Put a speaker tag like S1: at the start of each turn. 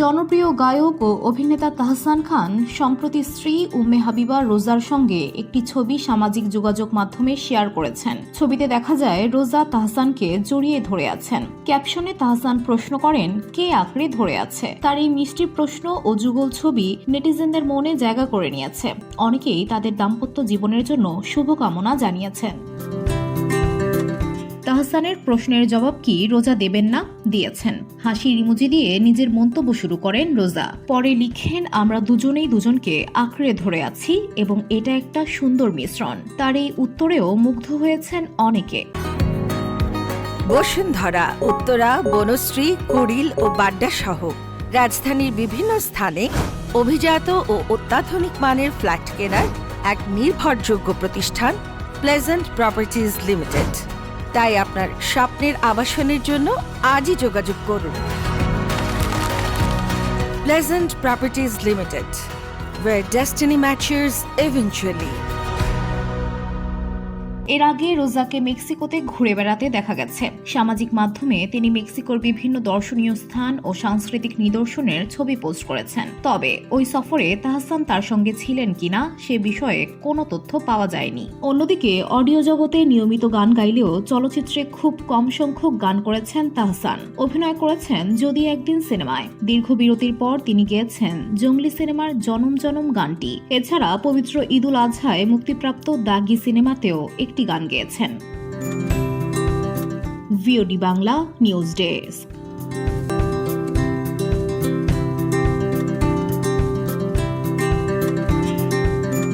S1: জনপ্রিয় গায়ক ও অভিনেতা তাহসান খান সম্প্রতি স্ত্রী উম্মে হাবিবা রোজার সঙ্গে একটি ছবি সামাজিক যোগাযোগ মাধ্যমে শেয়ার করেছেন। ছবিতে দেখা যায় রোজা তাহসানকে জড়িয়ে ধরে আছেন। ক্যাপশনে তাহসান প্রশ্ন করেন, কে আঁকড়ে ধরে আছে? তার এই মিষ্টি প্রশ্ন ও যুগল ছবি নেটিজেনদের মনে জায়গা করে নিয়েছে। অনেকেই তাদের দাম্পত্য জীবনের জন্য শুভকামনা জানিয়েছেন। তাহসানের প্রশ্নের জবাব কি রোজা দেবেন না? দিয়েছেন। হাসির ইমোজি দিয়ে নিজের মন্তব্য শুরু করেন রোজা। পরে লিখেন, আমরা দুজনেই দুজনকে আঁকড়ে ধরে আছি এবং এটা একটা সুন্দর মিশ্রণ। তার এই উত্তরেও মুগ্ধ হয়েছেন অনেকে।
S2: বসুন্ধরা, উত্তরা, বনশ্রী, কুড়িল ও বাড্ডা সহ রাজধানীর বিভিন্ন স্থানে অভিজাত ও অত্যাধুনিক মানের ফ্ল্যাট কেনার এক নির্ভরযোগ্য প্রতিষ্ঠান প্লেজেন্ট প্রপার্টিজ লিমিটেড। তাই আপনার স্বপ্নের আবাসনের জন্য আজই যোগাযোগ করুন। Pleasant properties limited, where destiny matches eventually।
S1: এর আগে রোজাকে মেক্সিকোতে ঘুরে বেড়াতে দেখা গেছে। সামাজিক মাধ্যমে তিনি মেক্সিকোর বিভিন্ন দর্শনীয় স্থান ও সাংস্কৃতিক নিদর্শনের ছবি পোস্ট করেছেন। তবে ওই সফরে তাহসান তার সঙ্গে ছিলেন কিনা সে বিষয়ে কোনো তথ্য পাওয়া যায়নি। অন্যদিকে অডিও জগতে নিয়মিত গান গাইলেও চলচ্চিত্রে খুব কম সংখ্যক গান করেছেন তাহসান। অভিনয় করেছেন যদি একদিন সিনেমায়। দীর্ঘ বিরতির পর তিনি গেয়েছেন জঙ্গলি সিনেমার জনম জনম গানটি। এছাড়া পবিত্র ঈদুল আজহায় মুক্তিপ্রাপ্ত দাগি সিনেমাতেও একটি গান গেয়েছেন। VOD Bangla news desk.